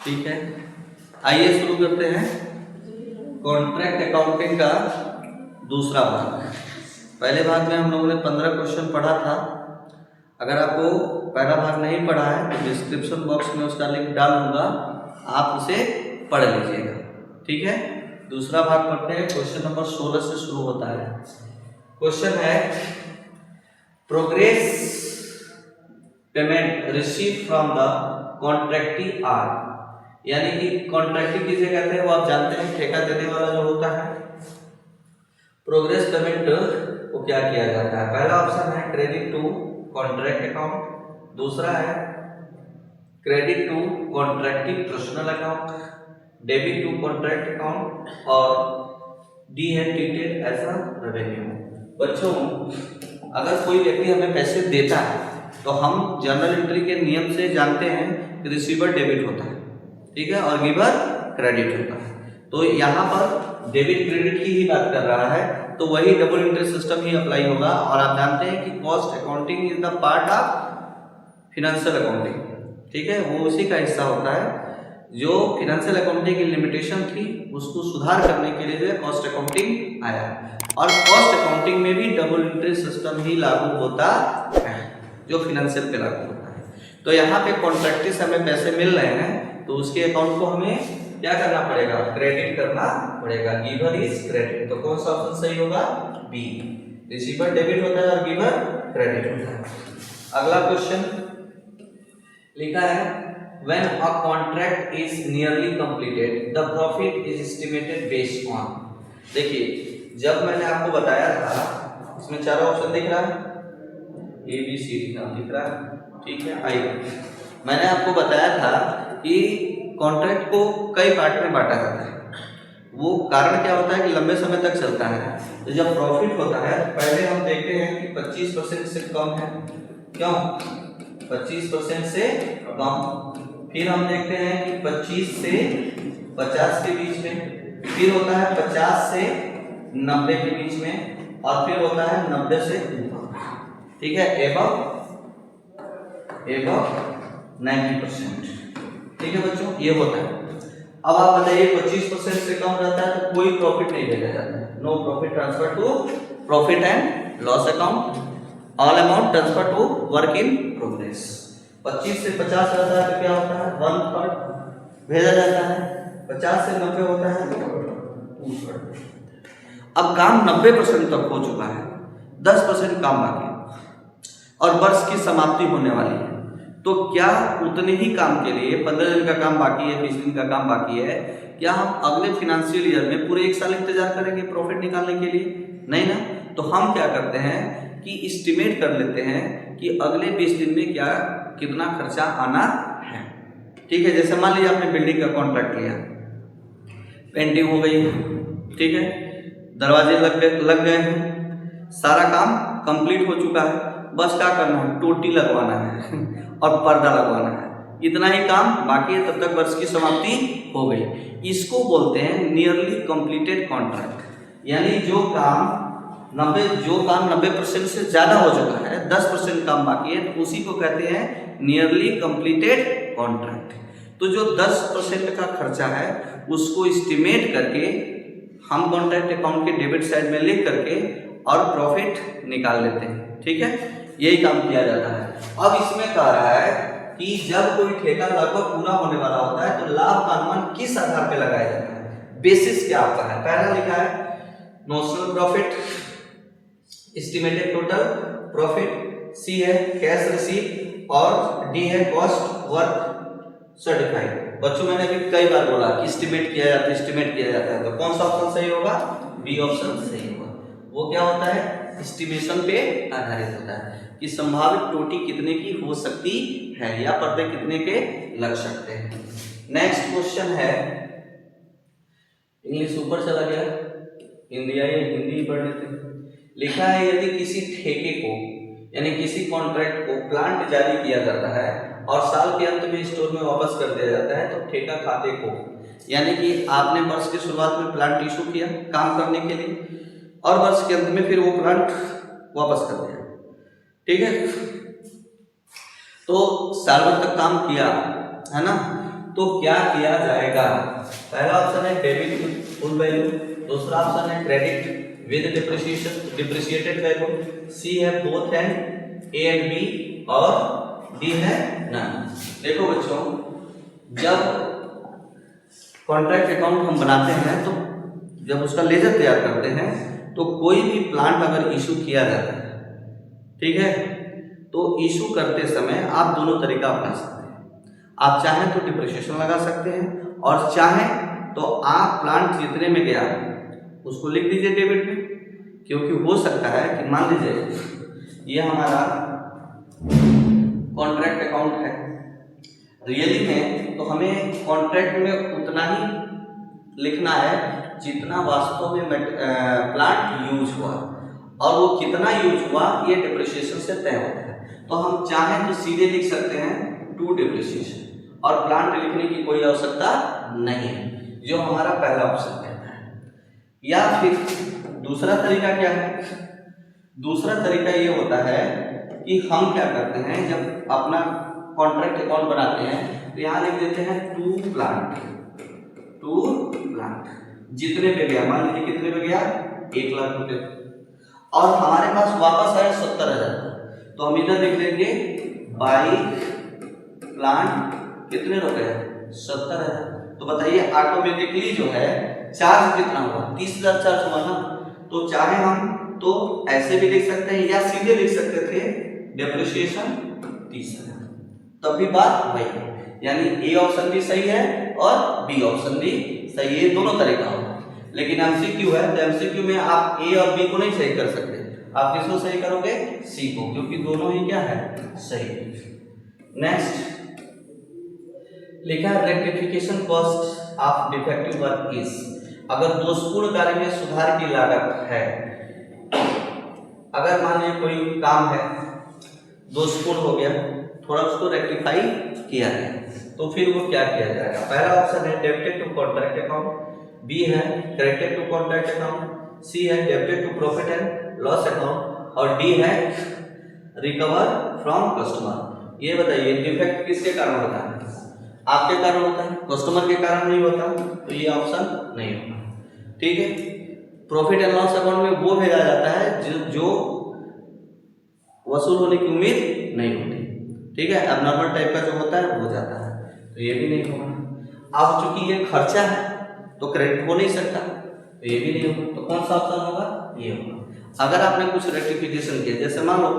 ठीक है, आइए शुरू करते हैं कॉन्ट्रैक्ट अकाउंटिंग का दूसरा भाग। पहले भाग में हम लोगों ने 15 क्वेश्चन पढ़ा था। अगर आपको पहला भाग नहीं पढ़ा है तो डिस्क्रिप्शन बॉक्स में उसका लिंक डाल दूंगा, आप उसे पढ़ लीजिएगा। ठीक है, दूसरा भाग पढ़ते हैं। क्वेश्चन नंबर 16 से शुरू होता है। क्वेश्चन है progress payment receive from the contractor, यानी कि कॉन्ट्रैक्टी किसे कहते हैं वो आप जानते हैं, ठेका देने वाला जो होता है। प्रोग्रेस पेमेंट को क्या किया जाता है? पहला ऑप्शन है क्रेडिट टू कॉन्ट्रैक्ट अकाउंट, दूसरा है credit to contractive personal account, debit to contract account, और डी है ट्रीटेड एज अ रेवेन्यू। बच्चों, अगर कोई व्यक्ति हमें पैसे देता है तो हम जर्नल एंट्री के नियम से जानते हैं कि रिसीवर डेबिट होता है, ठीक है, और गिवर क्रेडिट होता है। तो यहाँ पर डेबिट क्रेडिट की ही बात कर रहा है, तो वही डबल एंट्री सिस्टम ही अप्लाई होगा। और आप जानते हैं कि cost accounting is the part of financial accounting, ठीक है, वो उसी का हिस्सा होता है। जो फिनेंशियल अकाउंटिंग की लिमिटेशन थी उसको सुधार करने के लिए जो है कॉस्ट अकाउंटिंग आया, और कॉस्ट अकाउंटिंग में भी डबल एंट्री सिस्टम ही लागू होता है जो फिनेंशियल पे लागू होता है। तो यहाँ पे कॉन्ट्रैक्टी से हमें पैसे मिल रहे हैं तो उसके अकाउंट को हमें क्या करना पड़ेगा? क्रेडिट करना पड़ेगा। गिवर इज क्रेडिट, तो कौन सा ऑप्शन सही होगा? बी। रिसीवर डेबिट होता है और गिवर क्रेडिट होता है। अगला क्वेश्चन लिखा है when a contract is nearly completed the profit is estimated based on. देखिए, जब मैंने आपको बताया था, इसमें चारों ऑप्शन दिख रहा है, ए बी सी डी नाम दिख रहा है, ठीक है। आइए, मैंने आपको बताया था कि कॉन्ट्रैक्ट को कई पार्ट में बांटा जाता है। वो कारण क्या होता है कि लंबे समय तक चलता है। तो जब प्रॉफिट होता है तो पहले हम देखते हैं कि 25% से कम है, क्यों 25% से कम। फिर हम देखते हैं कि 25 से 50 के बीच में, फिर होता है 50 से 90 के बीच में, और फिर होता है 90 से ऊपर, ठीक है, एबव 90%, ठीक है बच्चों, ये होता है। अब आप बताइए 25% से कम रहता है तो कोई प्रॉफिट नहीं भेजा जाता है। No profit transfer to profit and loss account, all amount transfer to work in progress. 25 से 50 रहता है तो क्या होता है? 1/3 भेजा जाता है। 50 से 90 होता है 2/3। अब काम 90% तक हो चुका है, 10% काम बाकी है और वर्ष की समाप्ति होने वाली है, तो क्या उतने ही काम के लिए 15 दिन का काम बाकी है, 20 दिन का काम बाकी है, क्या हम अगले फाइनेंशियल ईयर में पूरे एक साल इंतजार करेंगे प्रॉफिट निकालने के लिए? नहीं ना। तो हम क्या करते हैं कि एस्टिमेट कर लेते हैं कि अगले 20 दिन में क्या कितना खर्चा आना है, ठीक है। जैसे मान लीजिए आपने बिल्डिंग का कॉन्ट्रैक्ट लिया, पेंटिंग हो गई, ठीक है, दरवाजे लग गए हैं, सारा काम कंप्लीट हो चुका है, बस क्या करना है? टोटी लगवाना है और पर्दा लगवाना है, इतना ही काम बाकी है, तब तक वर्ष की समाप्ति हो गई। इसको बोलते हैं नियरली कंप्लीटेड कॉन्ट्रैक्ट, यानी जो काम 90% से ज्यादा हो चुका है, 10% काम बाकी है, तो उसी को कहते हैं नियरली कंप्लीटेड कॉन्ट्रैक्ट। तो जो 10% का खर्चा है उसको एस्टिमेट करके हम कॉन्ट्रैक्ट अकाउंट के डेबिट साइड में लिख करके और प्रॉफिट निकाल लेते हैं, ठीक है, यही काम किया जाता है। अब इसमें कह रहा है कि जब कोई ठेका लगभग पूरा होने वाला होता है तो लाभ का अनुमान किस आधार पर लगाया जाता है? बेसिस क्या होता है? पहला लिखा है notional profit, estimated total profit, C है कैश रिसीव, और डी है कॉस्ट वर्क सर्टिफाइड। बच्चों, मैंने अभी कई बार बोला कि एस्टिमेट किया जाता है, तो कौन सा ऑप्शन सही होगा? बी ऑप्शन सही होगा। वो क्या होता है? एस्टिमेशन पे आधारित होता है कि संभावित टोटी कितने की हो सकती है या पर्दे कितने के लग सकते हैं। नेक्स्ट क्वेश्चन है, इंग्लिश ऊपर चला गया, हिंदी पढ़ लेते हैं। लिखा है यदि किसी ठेके को यानी किसी कॉन्ट्रैक्ट को प्लांट जारी किया जाता है और साल के अंत में स्टोर में वापस कर दिया जाता है तो ठेका खाते को, यानी कि आपने वर्ष की शुरुआत में प्लांट इशू किया काम करने के लिए और वर्ष के अंत में फिर वो प्लांट वापस कर दिया, ठीक है, तो साल भर तक काम किया है ना, तो क्या किया जाएगा? पहला ऑप्शन है डेबिट विद फुल वैल्यू, दूसरा ऑप्शन है credit with depreciated value, C है both and A and B, और डी है नन। देखो बच्चों, जब कॉन्ट्रैक्ट अकाउंट हम बनाते हैं तो जब उसका लेजर तैयार करते हैं तो कोई भी प्लांट अगर इशू किया जाता है, ठीक है, तो इशू करते समय आप दोनों तरीका अपना सकते हैं। आप चाहें तो डिप्रिसिएशन लगा सकते हैं और चाहें तो आप प्लांट जितने में गया उसको लिख दीजिए डेबिट में, क्योंकि हो सकता है कि मान लीजिए ये हमारा कॉन्ट्रैक्ट अकाउंट है, रियली में तो हमें कॉन्ट्रैक्ट में उतना ही लिखना है जितना वास्तव में प्लांट यूज हुआ, और वो कितना यूज हुआ ये डिप्रिसिएशन से तय होता है। तो हम चाहें तो सीधे लिख सकते हैं टू डिप्रिसिएशन, और प्लांट लिखने की कोई आवश्यकता नहीं है, जो हमारा पहला ऑप्शन कहता है। या फिर दूसरा तरीका क्या है? दूसरा तरीका ये होता है कि हम क्या करते हैं, जब अपना कॉन्ट्रैक्ट अकाउंट बनाते हैं तो यहाँ लिख देते हैं टू प्लांट, जितने पे गया, मान लीजिए कितने पे गया, 1 लाख रुपए, और हमारे पास वापस आया 70,000, तो हम इधर लिख देंगे बाई प्लांट कितने रुपए, 70,000। तो बताइए ऑटोमेटिकली जो है चार्ज कितना हुआ, 30,000 चार्ज हुआ ना। तो चाहे हम तो ऐसे भी लिख सकते हैं या सीधे लिख सकते थे डेप्रिसिएशन 30,000, तब भी बात वही है। यानी ए ऑप्शन भी सही है और बी ऑप्शन भी सही है, दोनों तरीका होगा। लेकिन एमसीक्यू है तो एमसीक्यू में आप ए और बी को नहीं सही कर सकते, आप किसको सही करोगे, सी को, क्योंकि दोनों ही क्या है, सही। नेक्स्ट लिखा है rectification cost of defective work is, अगर दोषपूर्ण कार्य में सुधार की लागत है, अगर मान लीजिए कोई काम है दोषपूर्ण हो गया, थोड़ा उसको रेक्टिफाई किया गया, तो फिर वो क्या किया जाएगा? पहला ऑप्शन है debited to contract account, B है credited to contract account, C है debited to profit and loss account, और डी है रिकवर फ्रॉम कस्टमर। ये बताइए डिफेक्ट किसके कारण होता है? आपके कारण होता है, कस्टमर के कारण नहीं होता, तो ये ऑप्शन नहीं होगा। ठीक है, प्रॉफिट एंड लॉस अकाउंट में वो भेजा जाता है जो वसूल होने की उम्मीद नहीं होती। ठीक है, अब नॉर्मल टाइप का जो होता है वो जाता है, तो ये भी नहीं होगा। अब चूंकि ये खर्चा है तो क्रेडिट हो नहीं सकता, तो ये भी नहीं होगा। तो कौन सा ऑप्शन होगा? ये होगा। अगर आपने कुछ रेक्टिफिकेशन किया, जैसे मान लो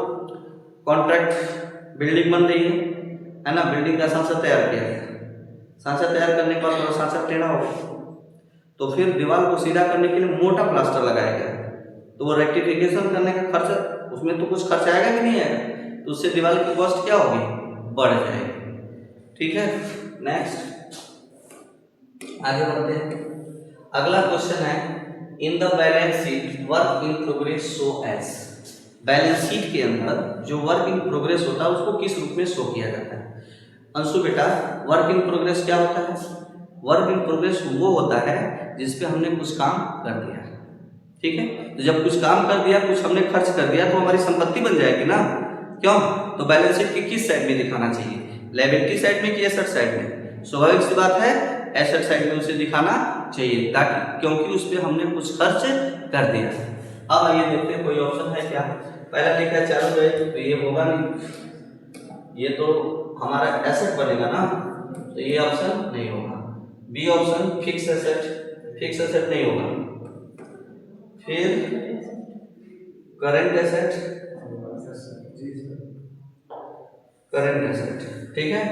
कॉन्ट्रैक्ट बिल्डिंग बन रही है ना, बिल्डिंग का सांचा तैयार किया गया, सांचा तैयार करने के बाद थोड़ा सांचा टेढ़ा हो गया, तो फिर दीवार को सीधा करने के लिए मोटा प्लास्टर लगाया गया, तो वो रेक्टिफिकेशन करने का खर्चा, उसमें तो कुछ खर्चा आएगा कि नहीं आएगा, तो उससे दीवार की कॉस्ट क्या होगी, बढ़ जाएगी। ठीक है, नेक्स्ट आगे बढ़ते हैं। अगला क्वेश्चन है in the balance sheet work in progress show as, balance sheet के अंदर जो वर्क इन प्रोग्रेस होता है उसको किस रूप में शो किया जाता है? अंशु बेटा, वर्क इन प्रोग्रेस क्या होता है? वर्क इन प्रोग्रेस वो होता है जिसपे हमने कुछ काम कर दिया। ठीक है, तो जब कुछ काम कर दिया, कुछ हमने खर्च कर दिया, तो हमारी संपत्ति बन जाएगी ना। क्यों? तो बैलेंस शीट की किस साइड में दिखाना चाहिए, लायबिलिटी साइड में कि एसेट साइड में? स्वाभाविक सी बात है एसेट साइड में उसे दिखाना चाहिए, ताकि क्योंकि उस पर हमने कुछ खर्च कर दिया। अब आइए देखते हैं कोई ऑप्शन है क्या। पहला लिखा है चालू है, तो ये होगा नहीं, ये तो हमारा एसेट बनेगा ना, तो ये ऑप्शन नहीं होगा। B option fix asset, fix asset नहीं होगा। फिर करंट एसेट, करंट एसेट, ठीक है,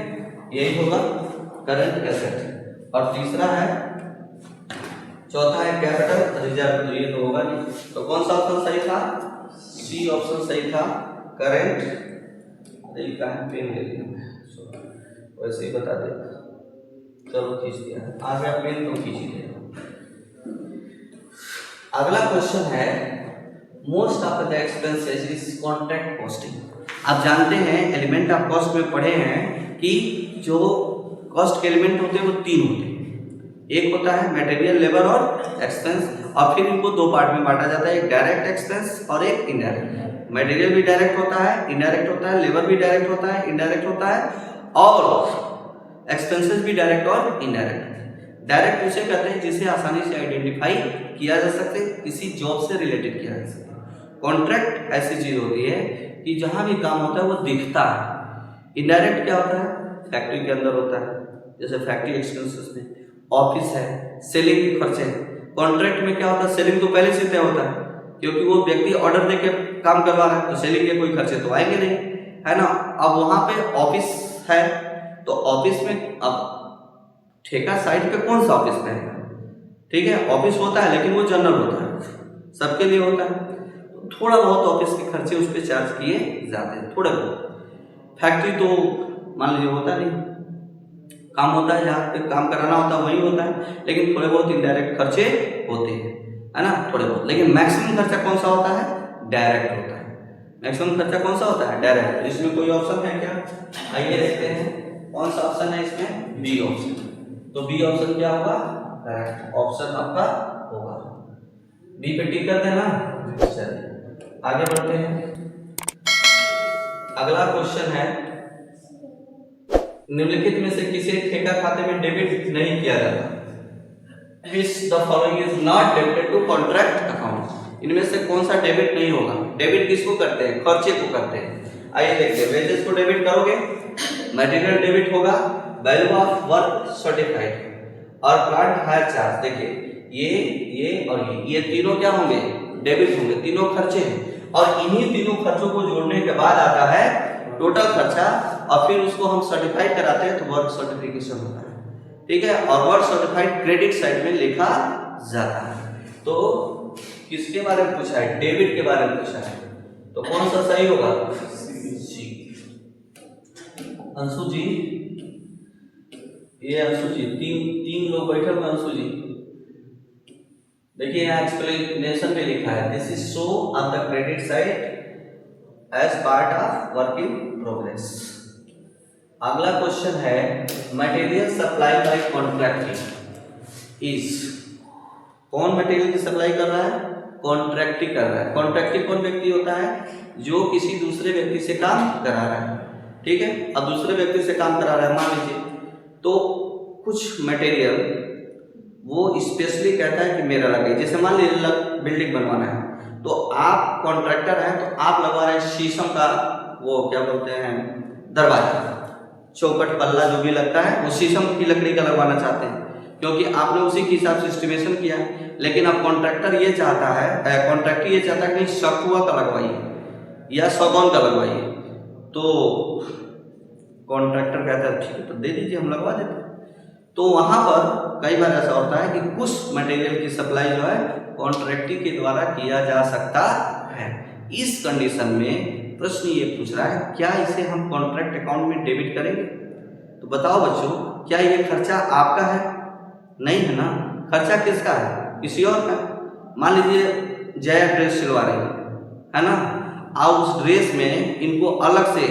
यही होगा करंट एसेट। और तीसरा है, चौथा है कैपिटल रिजर्व, तो ये तो होगा नहीं। तो कौन सा ऑप्शन सही था? सी ऑप्शन सही था, करंट। पेन ले लिया, वैसे ही बता देगा, चलो खींच दिया, आ गया पेन तो खींच दिया। अगला क्वेश्चन है most of the expenses is contract costing. आप जानते हैं एलिमेंट ऑफ कॉस्ट में पढ़े हैं कि जो कॉस्ट के एलिमेंट होते हैं वो 3 होते हैं। एक होता है मटेरियल, लेबर और एक्सपेंस, और फिर इनको 2 पार्ट में बांटा जाता है, एक डायरेक्ट एक्सपेंस और एक इनडायरेक्ट। मटेरियल भी डायरेक्ट होता है, इनडायरेक्ट होता है, लेबर भी डायरेक्ट होता है, इनडायरेक्ट होता है, और एक्सपेंसेस भी डायरेक्ट और इनडायरेक्ट। डायरेक्ट उसे कहते हैं जिसे आसानी से आइडेंटिफाई किया जा सकते, किसी जॉब से रिलेटेड किया जा सकता है। कॉन्ट्रैक्ट ऐसी चीज होती है कि जहां भी काम होता है वो दिखता है। इनडायरेक्ट क्या होता है, फैक्ट्री के अंदर होता है, जैसे फैक्ट्री एक्सपेंसेस में, ऑफिस है, सेलिंग के खर्चे हैं। कॉन्ट्रैक्ट में क्या होता है, सेलिंग तो पहले से तय होता है, क्योंकि वो व्यक्ति ऑर्डर देके काम करवा रहा है, तो सेलिंग के कोई खर्चे तो आएंगे नहीं, है ना। अब वहां पे ऑफिस है, तो ऑफिस में अब ठेका साइड पे कौन सा ऑफिस रहेगा, ठीक है, ऑफिस होता है लेकिन वो जनरल होता है, सबके लिए होता है, तो थोड़ा बहुत ऑफिस के खर्चे उस पर चार्ज किए जाते हैं, थोड़े बहुत। फैक्ट्री तो मान लीजिए होता नहीं, काम होता है, जहाँ पे काम कराना होता है वही होता है, लेकिन थोड़े बहुत इनडायरेक्ट खर्चे होते हैं, है ना, थोड़े बहुत। लेकिन मैक्सिमम खर्चा कौन सा होता है, डायरेक्ट होता है। मैक्सिमम खर्चा कौन सा होता है, डायरेक्ट। इसमें कोई ऑप्शन है क्या, आइए देखते हैं कौन सा ऑप्शन है इसमें, बी ऑप्शन। तो बी ऑप्शन क्या होगा, डायरेक्ट ऑप्शन आपका होगा, बी पे टिक कर देना। चलिए आगे बढ़ते हैं। अगला क्वेश्चन है, निम्नलिखित में से किसी ठेका खाते में डेबिट नहीं किया जाता, Which the following is not debited to contract account। इनमें से कौन सा डेबिट नहीं होगा। डेबिट किसको करते हैं, खर्चे को करते हैं। आइए देखते हैं, वेजेस को डेबिट करोगे, मटेरियल डेबिट होगा, वैल्यू ऑफ वर्क सर्टिफाइड और प्लांट हायर चार्ज। देखिए ये और ये तीनों क्या होंगे, डेबिट होंगे, तीनों खर्चे हैं, और इन्हीं तीनों खर्चों को जोड़ने के बाद आता है टोटल खर्चा, और फिर उसको हम सर्टिफाइड कराते हैं तो वर्क सर्टिफिकेशन होता है, ठीक है, और वर्क सर्टिफाइड क्रेडिट साइड में लिखा जाता है। तो किसके बारे में पूछा है, डेबिट के बारे में पूछा है, तो कौन सा सही होगा, सी। अंशु जी, ये अंशु जी, तीन लोग बैठे हुए, अंशु जी देखिए यहाँ एक्सप्लेनेशन में लिखा है, this is show on the credit side as part of work in progress. अगला क्वेश्चन है, material supply by contractee is, कौन मटेरियल की सप्लाई कर रहा है, कॉन्ट्रैक्टी कर रहा है। कॉन्ट्रैक्टी कौन व्यक्ति होता है, जो किसी दूसरे व्यक्ति से काम करा रहा है, ठीक है। अब दूसरे व्यक्ति से काम करा रहा है, मान लीजिए, तो कुछ मटेरियल वो स्पेशली कहता है कि मेरा लगे, जैसे मान लीजिए बिल्डिंग बनवाना है, तो आप कॉन्ट्रैक्टर हैं, तो आप लगवा रहे हैं शीशम का, वो क्या बोलते हैं, दरवाजा, चौखट, पल्ला जो भी लगता है वो शीशम की लकड़ी का लगवाना चाहते हैं, क्योंकि आपने उसी के हिसाब से एस्टिमेशन किया। लेकिन अब कॉन्ट्रैक्टर ये चाहता है, कॉन्ट्रैक्टर ये चाहता है कि सखुआ का लगवाइए या सागौन का लगवाइए, तो कॉन्ट्रैक्टर कहता है ठीक है तो दे दीजिए, हम लगवा देते हैं। तो वहां पर कई बार ऐसा होता है कि कुछ मटेरियल की सप्लाई जो है कॉन्ट्रैक्टी के द्वारा किया जा सकता है। इस कंडीशन में प्रश्न ये पूछ रहा है, क्या इसे हम कॉन्ट्रैक्ट अकाउंट में डेबिट करेंगे। तो बताओ बच्चों, क्या ये खर्चा आपका है, नहीं है ना, खर्चा किसका है, किसी और का। मान लीजिए जया ड्रेस सिलवा रही है ना, अब उस ड्रेस में इनको अलग से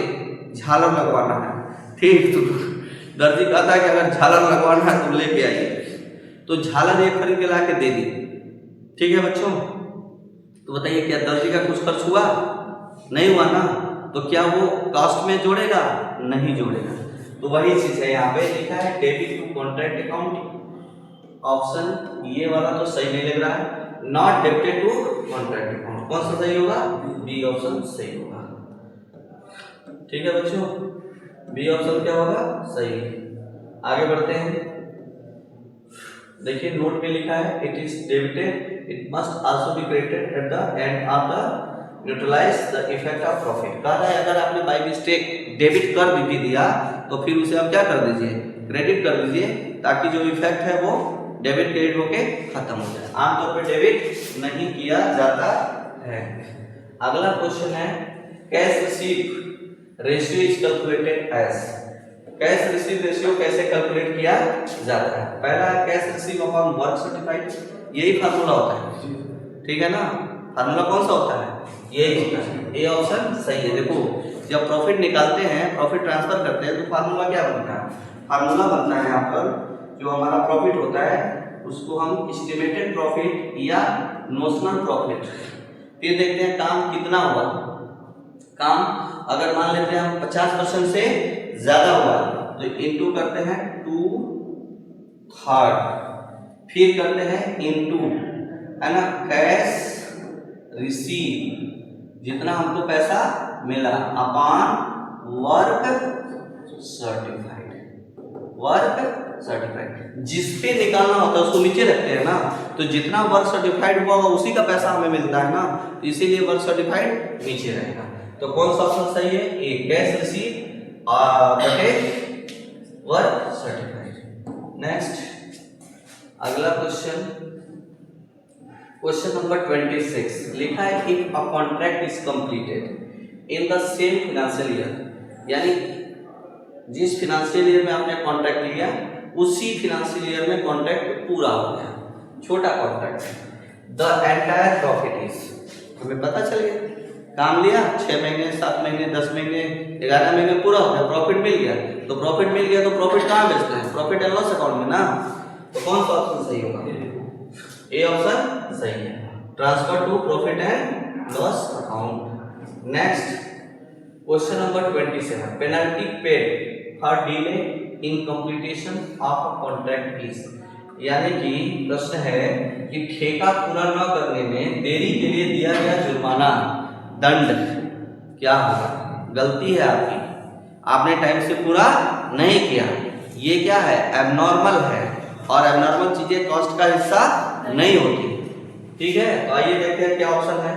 झालर लगवाना है, ठीक, तो दर्जी कहता है कि अगर झालर लगवाना है तो लेके आइए, तो झालर ये खरीद के ला के दे दी, ठीक है बच्चों। तो बताइए क्या दर्जी का कुछ खर्च हुआ, नहीं हुआ ना, तो क्या वो कॉस्ट में जोड़ेगा, नहीं जोड़ेगा। तो वही चीज है, यहाँ पे लिखा है debit to contract account. Option ये वाला तो सही नहीं लग रहा है, not debited to contract account. कौन सा सही होगा, बी ऑप्शन सही होगा, ठीक है बच्चों, बी ऑप्शन क्या होगा, सही। आगे बढ़ते हैं, देखिए नोट में लिखा है, it is debited, it must also be credited at the end of the neutralise the effect of profit. कहा है अगर आपने बाय मिस्टेक डेबिट कर भी दिया तो फिर उसे आप क्या कर दीजिए, क्रेडिट कर दीजिए, ताकि जो इफेक्ट है वो डेबिट क्रेडिट होके खत्म हो जाए। आमतौर पे डेबिट नहीं किया जाता है। अगला क्वेश्चन है, cash receive ratio is calculated as. Cash receive ratio कैसे कैलकुलेट किया जाता है। पहला cash receive upon work certified, यही फार्मूला होता है, ठीक है ना। फार्मूला कौन सा होता है, यही होता है, ए ऑप्शन सही है। देखो जब प्रॉफिट निकालते हैं, प्रॉफिट ट्रांसफर करते हैं, तो फार्मूला क्या बनता है, फार्मूला बनता है यहाँ पर जो हमारा प्रॉफिट होता है उसको हम एस्टिमेटेड प्रॉफिट या नोशनल प्रॉफिट। फिर देखते हैं काम कितना हुआ, काम अगर मान लेते हैं हम 50% से ज्यादा हुआ तो इनटू करते हैं 2/3, फिर करते हैं इनटू, है ना, कैश रिसीव, जितना हमको पैसा मिला, अपॉन वर्क सर्टिफाइड, जिस पे निकालना होता है उसको नीचे रखते हैं ना, तो जितना वर्क सर्टिफाइड हुआ उसी का पैसा हमें मिलता है ना, इसीलिए वर्क सर्टिफाइड नीचे रहेगा। तो कौन सा ऑप्शन सही है? ए, कैश रिसीव बटे वर्क सर्टिफाइड। नेक्स्ट अगला क्वेश्चन, क्वेश्चन नंबर 26 लिखा है if a contract is completed in the same financial year, यानी जिस फाइनेंशियल ईयर में आपने कॉन्ट्रैक्ट लिया उसी फाइनेंशियल ईयर में कॉन्ट्रैक्ट पूरा हो गया, छोटा contract, the entire profit is, हमें पता चल गया काम लिया 6 महीने 7 महीने 10 महीने 11 महीने पूरा हो गया, प्रॉफिट मिल गया, तो प्रॉफिट मिल गया तो प्रॉफिट कहाँ बेचते हैं? प्रॉफिट एंड लॉस अकाउंट में ना। तो कौन सा ऑप्शन सही होगा? ए ऑप्शन सही है, transfer to profit and loss account. Next question number 27, penalty paid for delay in completion of a contract is, यानी कि प्रश्न है कि ठेका पूरा न करने में देरी के लिए दिया गया जुर्माना, दंड क्या होगा? गलती है आपकी, आपने टाइम से पूरा नहीं किया, ये क्या है? एबनॉर्मल है, और एबनॉर्मल चीजें कॉस्ट का हिस्सा नहीं होती। ठीक है, तो आइए देखते हैं क्या ऑप्शन है।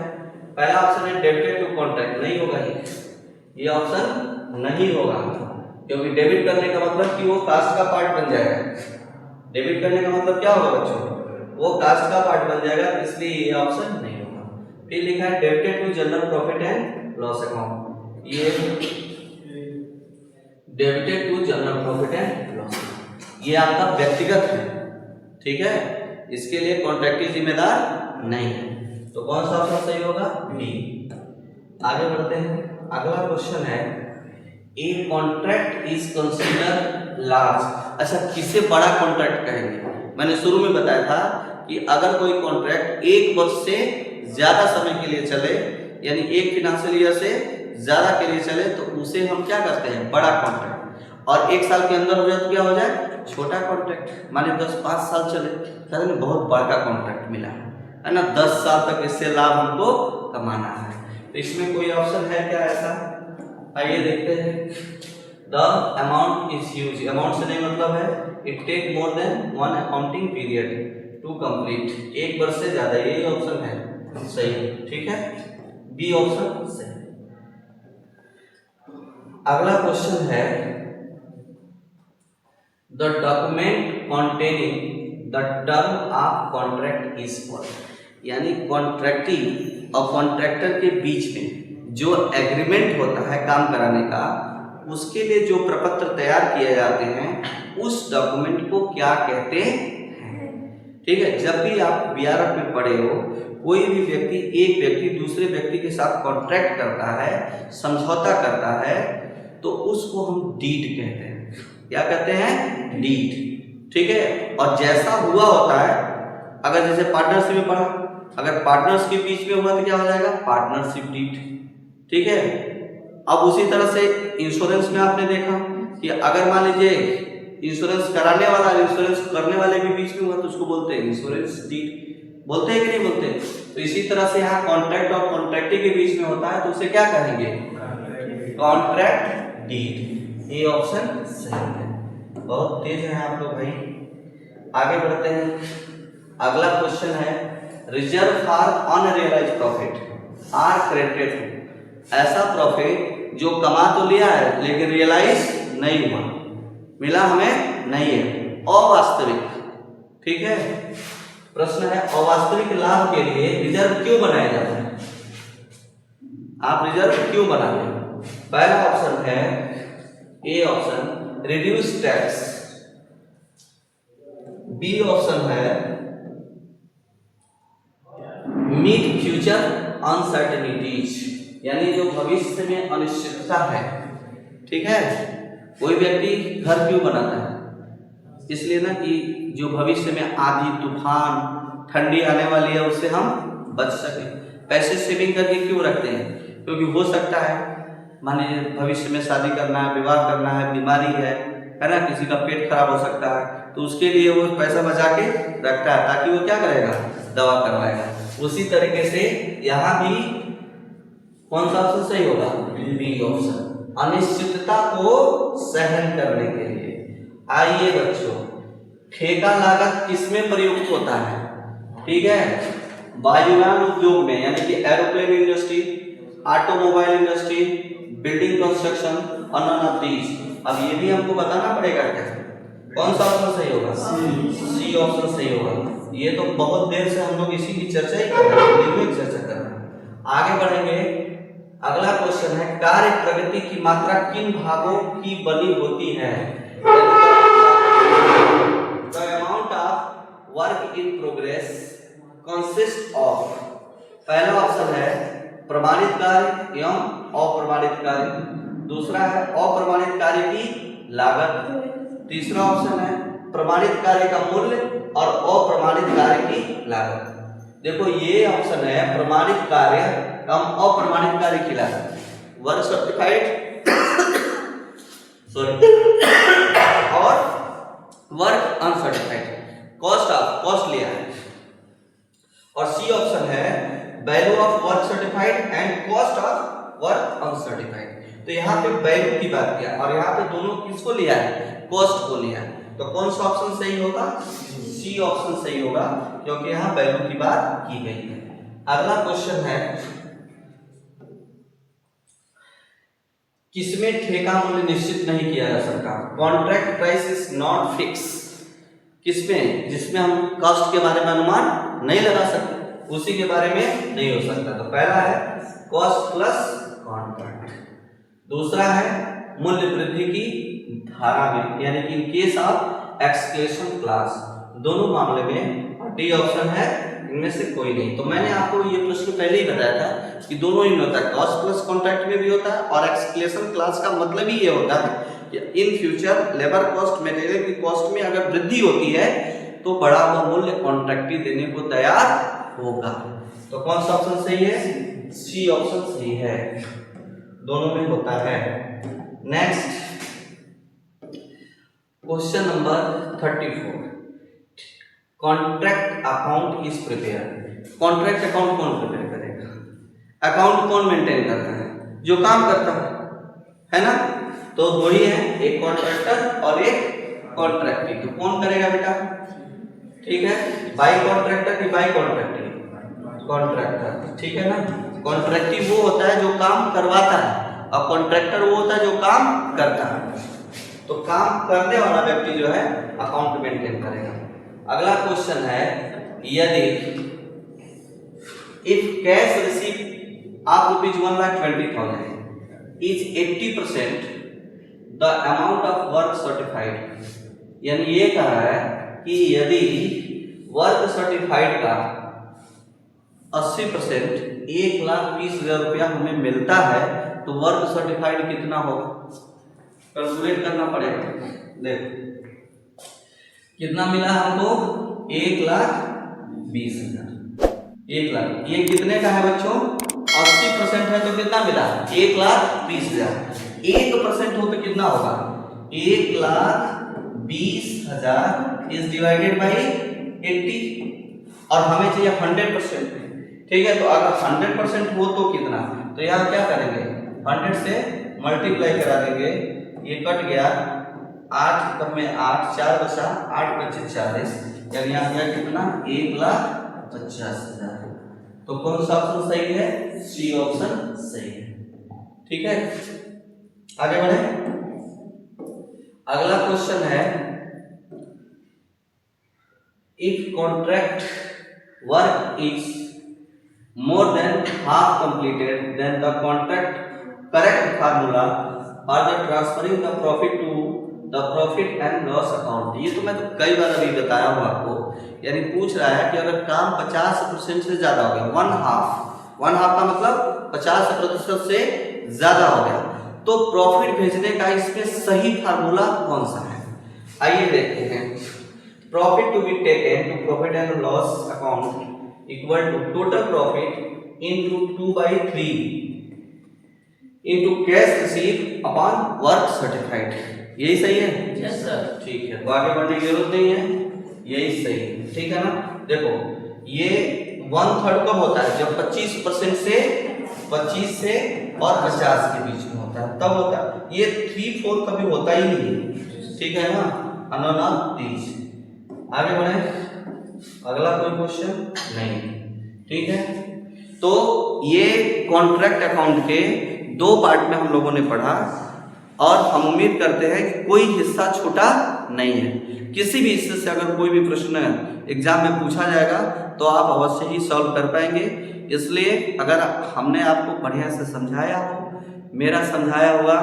पहला ऑप्शन है डेबिटेड टू कॉन्ट्रैक्ट, नहीं होगा ये ऑप्शन नहीं होगा, क्योंकि डेबिट करने का मतलब कि वो कास्ट का पार्ट बन जाएगा। डेबिट करने का मतलब क्या होगा बच्चों? वो कास्ट का पार्ट बन जाएगा, इसलिए ये ऑप्शन नहीं होगा। फिर लिखा है debited to general profit and loss account, ये debited to general profit and loss, ये आपका व्यक्तिगत है, ठीक है, इसके लिए कॉन्ट्रैक्टी जिम्मेदार नहीं है। तो कौन सा ऑप्शन सही होगा? बी। आगे बढ़ते हैं, अगला क्वेश्चन है a contract is consider large. अच्छा, किसे बड़ा कॉन्ट्रैक्ट कहेंगे? मैंने शुरू में बताया था कि अगर कोई कॉन्ट्रैक्ट 1 वर्ष से ज्यादा समय के लिए चले, यानी एक फाइनेंशियल ईयर से ज्यादा के लिए चले, तो उसे हम क्या कहते हैं? बड़ा कॉन्ट्रैक्ट। और 1 साल के अंदर हो जाए तो क्या हो जाए? छोटा कॉन्ट्रैक्ट। माने 10-5 साल चले, कहते हैं बहुत बड़ा कॉन्ट्रैक्ट मिला है ना, 10 साल तक इससे लाभ हमको कमाना है। तो इसमें कोई ऑप्शन है क्या ऐसा? आइए देखते हैं। The amount is huge, amount से नहीं मतलब है it take more than 1 accounting period to complete, 1 वर्ष से ज्यादा, यही ऑप्शन है सही, ठीक है, बी ऑप्शन सही। अगला क्वेश्चन है the document containing the term of contract is called, यानी कॉन्ट्रैक्टी और कॉन्ट्रैक्टर के बीच में जो एग्रीमेंट होता है काम कराने का, उसके लिए जो प्रपत्र तैयार किए जाते हैं उस डॉक्यूमेंट को क्या कहते हैं? ठीक है, जब भी आप बीआरएफ में पढ़े हो, कोई भी व्यक्ति, एक व्यक्ति दूसरे व्यक्ति के साथ कॉन्ट्रैक्ट करता है, समझौता करता है, तो उसको हम डीड कहते हैं। क्या कहते हैं? डीड, ठीक है। और जैसा हुआ होता है, अगर जैसे पार्टनरशिप में पढ़ा, अगर पार्टनर्स के बीच में हुआ तो क्या हो जाएगा? पार्टनरशिप डीड, ठीक है। अब उसी तरह से इंश्योरेंस में आपने देखा कि अगर मान लीजिए इंश्योरेंस कराने वाला और इंश्योरेंस करने वाले भी बीच में हुआ तो उसको बोलते हैं इंश्योरेंस डीड, बोलते हैं कि नहीं बोलते? तो इसी तरह से यहाँ कॉन्ट्रैक्ट और कॉन्ट्रैक्टी के बीच में होता है तो उसे क्या कहेंगे? Contract deed. ये ऑप्शन सही है। बहुत तेज है आप लोग भाई। आगे बढ़ते हैं। अगला क्वेश्चन है reserve for unrealised profit are credited, ऐसा प्रॉफिट जो कमा तो लिया है लेकिन रियलाइज नहीं हुआ, मिला हमें नहीं है, अवास्तविक, ठीक है। प्रश्न है अवास्तविक लाभ के लिए रिजर्व क्यों बनाया जाता है? आप रिजर्व क्यों बनाते हैं? पहला ऑप्शन है A option reduce tax, B option है मीट फ्यूचर अनसर्टेनिटीज, यानी जो भविष्य में अनिश्चितता है, ठीक है। कोई व्यक्ति घर क्यों बनाता है? इसलिए ना कि जो भविष्य में आंधी तूफान ठंडी आने वाली है उससे हम बच सके। पैसे सेविंग करके क्यों रखते हैं? क्योंकि हो सकता है मान लीजिए भविष्य में शादी करना है, विवाह करना है, बीमारी है, है ना, किसी का पेट खराब हो सकता है, तो उसके लिए वो पैसा बचा के रखता है ताकि वो क्या करेगा, दवा करवाएगा। उसी तरीके से यहाँ भी कौन सा ऑप्शन सही होगा, बी ऑप्शन, अनिश्चितता को सहन करने के लिए। आइए बच्चों, ठेका लागत किसमें प्रयुक्त होता है, ठीक है, वायुयान उद्योग में, यानी कि aeroplane industry, automobile industry, building construction और नन ऑफ दीज। अब ये भी हमको बताना पड़ेगा क्या, कौन सा ऑप्शन सही होगा, सी ऑप्शन सही होगा। ये तो बहुत देर से हम लोग इसी की चर्चा ही कर रहे हैं, चर्चा कर रहे हैं। आगे बढ़ेंगे, अगला क्वेश्चन है, कार्य प्रगति की मात्रा किन भागों की बनी होती है। The amount of work in progress consist of, पहला ऑप्शन है प्रमाणित कार्य एवं अप्रमाणित कार्य, दूसरा है अप्रमाणित कार्य की लागत, तीसरा ऑप्शन है प्रमाणित कार्य का मूल्य और अप्रमाणित कार्य की लागत। देखो ये ऑप्शन है प्रमाणित कार्य कम अप्रमाणित कार्य की लागत, वर्क सर्टिफाइड सॉरी और वर्क अनसर्टिफाइड, कॉस्ट लिया है। और सी ऑप्शन है value of work certified and cost of work uncertified. तो यहाँ पे वैल्यू की बात किया और यहाँ पे दोनों किसको लिया है, कॉस्ट को लिया है। तो कौन सा ऑप्शन सही होगा, सी ऑप्शन सही होगा, क्योंकि यहाँ वैल्यू की बात की गई है। अगला क्वेश्चन है, किसमें ठेका मूल्य निश्चित नहीं किया जा सकता, contract price is not fix. किसमें, जिसमें हम कॉस्ट के बारे में अनुमान नहीं लगा सकते, उसी के बारे में नहीं हो सकता। तो पहला है कॉस्ट प्लस कॉन्ट्रैक्ट, दूसरा है मूल्य वृद्धि की धारा में, यानी कि in case of escalation class, दोनों मामले में। और डी ऑप्शन है इनमें से कोई नहीं। तो मैंने आपको ये प्रश्न पहले ही बताया था कि दोनों ही में होता है, कॉस्ट प्लस कॉन्ट्रैक्ट में भी होता है और एक्सक्लेशन क्लास का मतलब ही ये होता है कि in future labour cost, material की कॉस्ट में अगर वृद्धि होती है तो बड़ा हुआ मूल्य कॉन्ट्रैक्टी देने को तैयार होगा। तो कौन सा ऑप्शन सही है, सी ऑप्शन सही है, दोनों में होता है। Next question number 34, contract account is prepare. Contract account कौन प्रिपेयर करेगा, अकाउंट कौन मेंटेन करता है, जो काम करता है ना। तो दो ही है, एक कॉन्ट्रैक्टर और एक कॉन्ट्रैक्टी। तो कौन करेगा बेटा, ठीक है, बाई कॉन्ट्रैक्टर की बाई कॉन्ट्रैक्टी, कॉन्ट्रैक्टर, ठीक है ना। कॉन्ट्रैक्टी वो होता है जो काम करवाता है और कॉन्ट्रैक्टर वो होता है जो काम करता है। तो काम करने वाला व्यक्ति जो है अकाउंट मेंटेन करेगा। अगला क्वेश्चन है, यदि if cash receive of ₹1,20,000 is 80% the amount of work certified, यानी ये कहा है कि यदि वर्क सर्टिफाइड का 80% 1,20,000 रुपया हमें मिलता है तो वर्क सर्टिफाइड कितना होगा, कैलकुलेट करना पड़ेगा। देखो कितना मिला हमको, 1,20,000, 1,00,000। ये कितने का है बच्चों, 80% है तो कितना मिला, 1,20,000। 1% हो तो कितना होगा, 1,20,000 इज डिवाइडेड बाई 80 और हमें चाहिए 100%, ठीक है। तो अगर 100% हो तो कितना, तो यहाँ क्या करेंगे, 100 से मल्टीप्लाई करा देंगे, ये कट गया, 8 में 8, 4 बचा, 8 × 40, यानी यहाँ गया कितना, 1,50,000। तो कौन सा ऑप्शन सही है, सी ऑप्शन सही है, ठीक है। आगे बढ़े, अगला क्वेश्चन है, if contract work is more than half completed, then the correct formula for the transferring the profit to the profit and loss account। ये तो मैं तो कई बार अभी बताया हूँ आपको, यानी पूछ रहा है कि अगर काम 50% से ज्यादा हो गया, वन हाफ का मतलब 50% से ज्यादा हो गया, तो प्रॉफिट भेजने का इसमें सही फार्मूला कौन सा है। आइए देखते हैं, profit to be taken to profit and loss account equal to total profit into 2/3 into cash receive upon work certified. यही सही है? Yes sir. ठीक है, तो आगे बढ़ने की जरूरत नहीं है, यही सही है। ठीक है ना? देखो ये 1/3 कब होता है? जब 25% से और 50 के बीच में होता है, तब होता है। ये 3/4 कभी होता ही नहीं है। ठीक है ना? अनोना 30। आगे बढ़े, अगला कोई क्वेश्चन नहीं। ठीक है, तो ये कॉन्ट्रैक्ट अकाउंट के 2 पार्ट में हम लोगों ने पढ़ा और हम उम्मीद करते हैं कि कोई हिस्सा छोटा नहीं है। किसी भी हिस्से से अगर कोई भी प्रश्न एग्जाम में पूछा जाएगा तो आप अवश्य ही सॉल्व कर पाएंगे। इसलिए अगर हमने आपको बढ़िया से समझाया हो, मेरा समझाया हुआ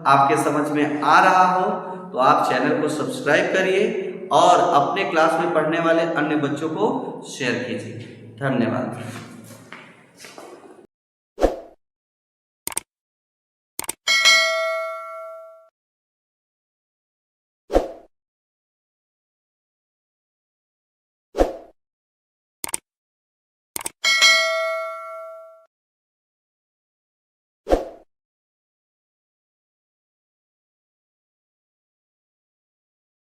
आपके समझ में आ रहा हो, तो आप चैनल को सब्सक्राइब करिए और अपने क्लास में पढ़ने वाले अन्य बच्चों को शेयर कीजिए। धन्यवाद।